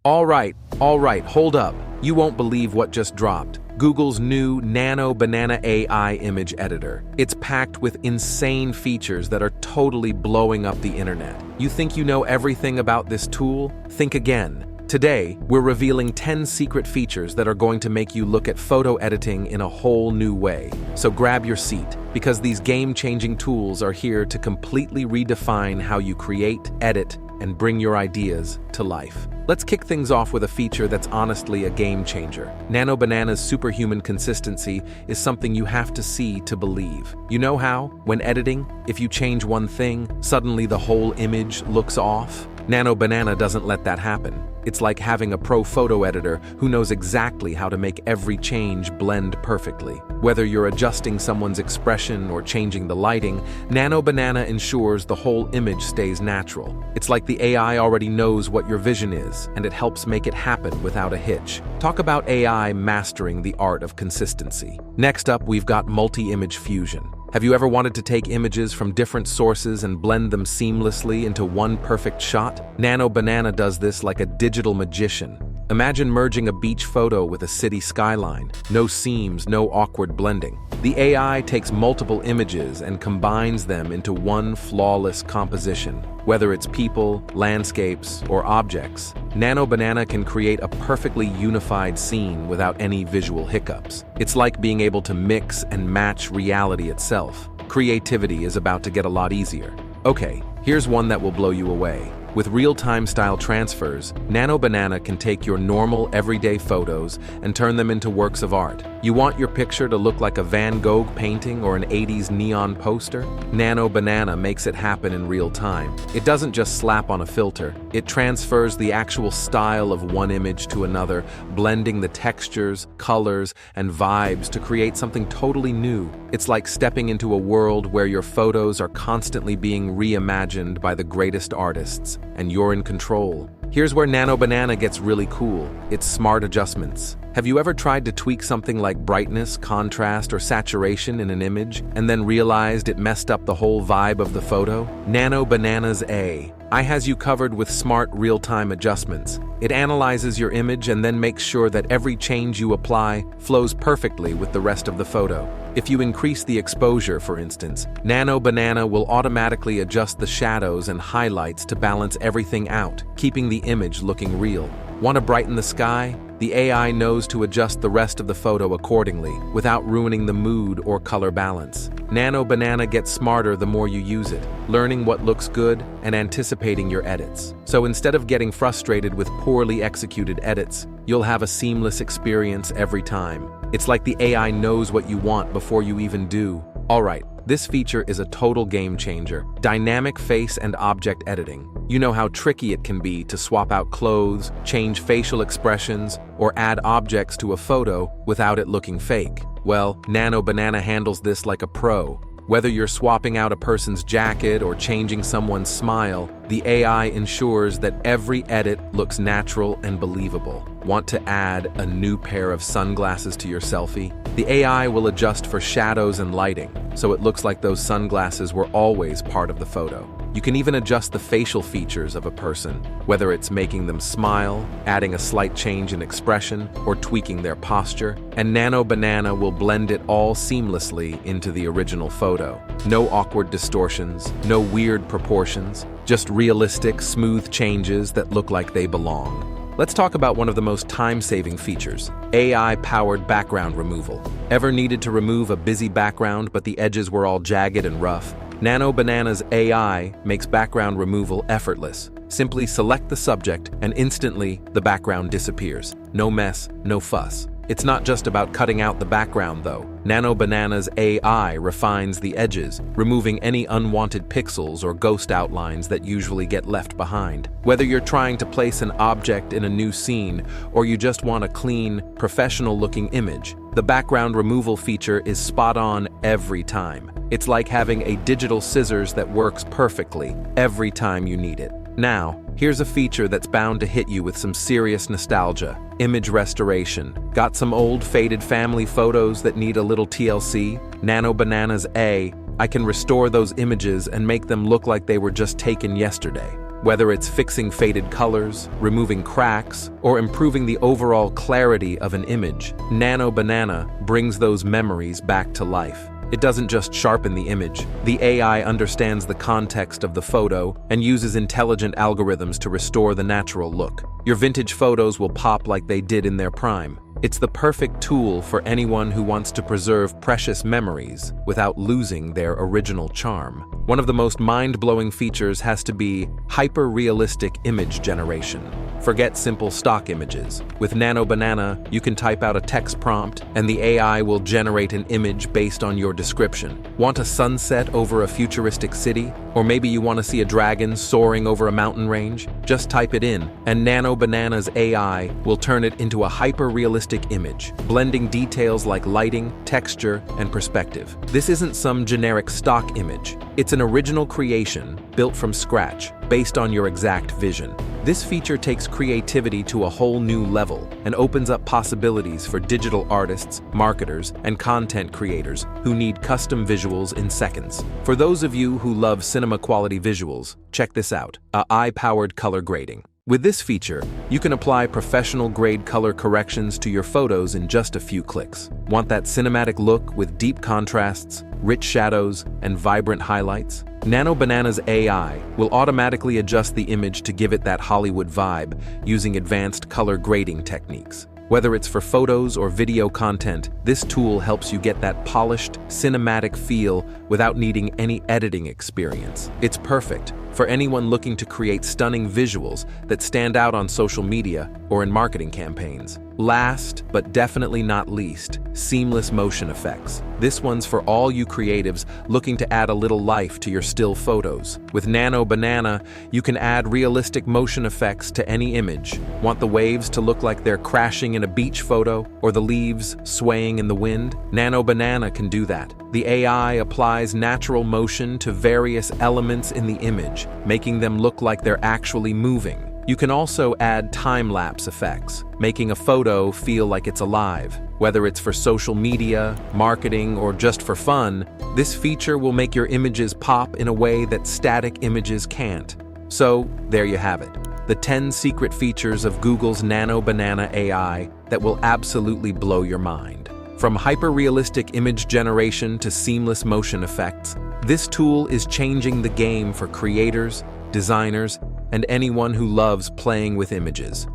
All right, hold up. You won't believe what just dropped. Google's new Nano Banana AI image editor. It's packed with insane features that are totally blowing up the internet. You think you know everything about this tool? Think again. Today, we're revealing 10 secret features that are going to make you look at photo editing in a whole new way. So grab your seat, because these game-changing tools are here to completely redefine how you create, edit, and bring your ideas to life. Let's kick things off with a feature that's honestly a game changer. Nano Banana's superhuman consistency is something you have to see to believe. You know how, when editing, if you change one thing, suddenly the whole image looks off? Nano Banana doesn't let that happen. It's like having a pro photo editor who knows exactly how to make every change blend perfectly. Whether you're adjusting someone's expression or changing the lighting, Nano Banana ensures the whole image stays natural. It's like the AI already knows what your vision is, and it helps make it happen without a hitch. Talk about AI mastering the art of consistency. Next up, we've got multi-image fusion. Have you ever wanted to take images from different sources and blend them seamlessly into one perfect shot? Nano Banana does this like a digital magician. Imagine merging a beach photo with a city skyline. No seams, no awkward blending. The AI takes multiple images and combines them into one flawless composition. Whether it's people, landscapes, or objects, Nano Banana can create a perfectly unified scene without any visual hiccups. It's like being able to mix and match reality itself. Creativity is about to get a lot easier. Okay, here's one that will blow you away. With real-time style transfers, Nano Banana can take your normal, everyday photos and turn them into works of art. You want your picture to look like a Van Gogh painting or an 80s neon poster? Nano Banana makes it happen in real time. It doesn't just slap on a filter, it transfers the actual style of one image to another, blending the textures, colors, and vibes to create something totally new. It's like stepping into a world where your photos are constantly being reimagined by the greatest artists, and you're in control. Here's where Nano Banana gets really cool. It's smart adjustments. Have you ever tried to tweak something like brightness, contrast, or saturation in an image, and then realized it messed up the whole vibe of the photo? Nano Banana's AI has you covered with smart real-time adjustments. It analyzes your image and then makes sure that every change you apply flows perfectly with the rest of the photo. If you increase the exposure, for instance, Nano Banana will automatically adjust the shadows and highlights to balance everything out, keeping the image looking real. Want to brighten the sky? The AI knows to adjust the rest of the photo accordingly, without ruining the mood or color balance. Nano Banana gets smarter the more you use it, learning what looks good and anticipating your edits. So instead of getting frustrated with poorly executed edits, you'll have a seamless experience every time. It's like the AI knows what you want before you even do. Alright, this feature is a total game changer. Dynamic face and object editing. You know how tricky it can be to swap out clothes, change facial expressions, or add objects to a photo without it looking fake. Well, Nano Banana handles this like a pro. Whether you're swapping out a person's jacket or changing someone's smile, the AI ensures that every edit looks natural and believable. Want to add a new pair of sunglasses to your selfie? The AI will adjust for shadows and lighting, so it looks like those sunglasses were always part of the photo. You can even adjust the facial features of a person, whether it's making them smile, adding a slight change in expression, or tweaking their posture, and Nano Banana will blend it all seamlessly into the original photo. No awkward distortions, no weird proportions, just realistic, smooth changes that look like they belong. Let's talk about one of the most time-saving features, AI-powered background removal. Ever needed to remove a busy background but the edges were all jagged and rough? Nano Banana's AI makes background removal effortless. Simply select the subject and instantly the background disappears. No mess, no fuss. It's not just about cutting out the background though. Nano Banana's AI refines the edges, removing any unwanted pixels or ghost outlines that usually get left behind. Whether you're trying to place an object in a new scene or you just want a clean, professional-looking image, the background removal feature is spot on every time. It's like having a digital scissors that works perfectly every time you need it. Now, here's a feature that's bound to hit you with some serious nostalgia. Image restoration. Got some old faded family photos that need a little TLC? Nano Banana's AI can restore those images and make them look like they were just taken yesterday. Whether it's fixing faded colors, removing cracks, or improving the overall clarity of an image, Nano Banana brings those memories back to life. It doesn't just sharpen the image. The AI understands the context of the photo and uses intelligent algorithms to restore the natural look. Your vintage photos will pop like they did in their prime. It's the perfect tool for anyone who wants to preserve precious memories without losing their original charm. One of the most mind-blowing features has to be hyper-realistic image generation. Forget simple stock images. With Nano Banana, you can type out a text prompt and the AI will generate an image based on your description. Want a sunset over a futuristic city? Or maybe you want to see a dragon soaring over a mountain range? Just type it in, and Nano Banana's AI will turn it into a hyper-realistic image, blending details like lighting, texture, and perspective. This isn't some generic stock image. It's an original creation built from scratch, based on your exact vision. This feature takes creativity to a whole new level and opens up possibilities for digital artists, marketers, and content creators who need custom visuals in seconds. For those of you who love cinema-quality visuals, check this out: AI-powered color grading. With this feature, you can apply professional-grade color corrections to your photos in just a few clicks. Want that cinematic look with deep contrasts, rich shadows, and vibrant highlights? Nano Banana's AI will automatically adjust the image to give it that Hollywood vibe using advanced color grading techniques. Whether it's for photos or video content, this tool helps you get that polished, cinematic feel without needing any editing experience. It's perfect for anyone looking to create stunning visuals that stand out on social media or in marketing campaigns. Last, but definitely not least, seamless motion effects. This one's for all you creatives looking to add a little life to your still photos. With Nano Banana, you can add realistic motion effects to any image. Want the waves to look like they're crashing in a beach photo or the leaves swaying in the wind? Nano Banana can do that. The AI applies natural motion to various elements in the image, making them look like they're actually moving. You can also add time-lapse effects, making a photo feel like it's alive. Whether it's for social media, marketing, or just for fun, this feature will make your images pop in a way that static images can't. So, there you have it. The 10 secret features of Google's Nano Banana AI that will absolutely blow your mind. From hyper-realistic image generation to seamless motion effects, this tool is changing the game for creators, designers, and anyone who loves playing with images.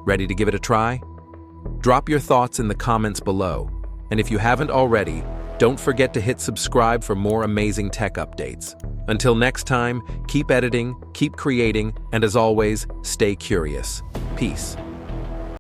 Ready to give it a try? Drop your thoughts in the comments below, and if you haven't already, don't forget to hit subscribe for more amazing tech updates. Until next time, keep editing, keep creating, and as always, stay curious. Peace.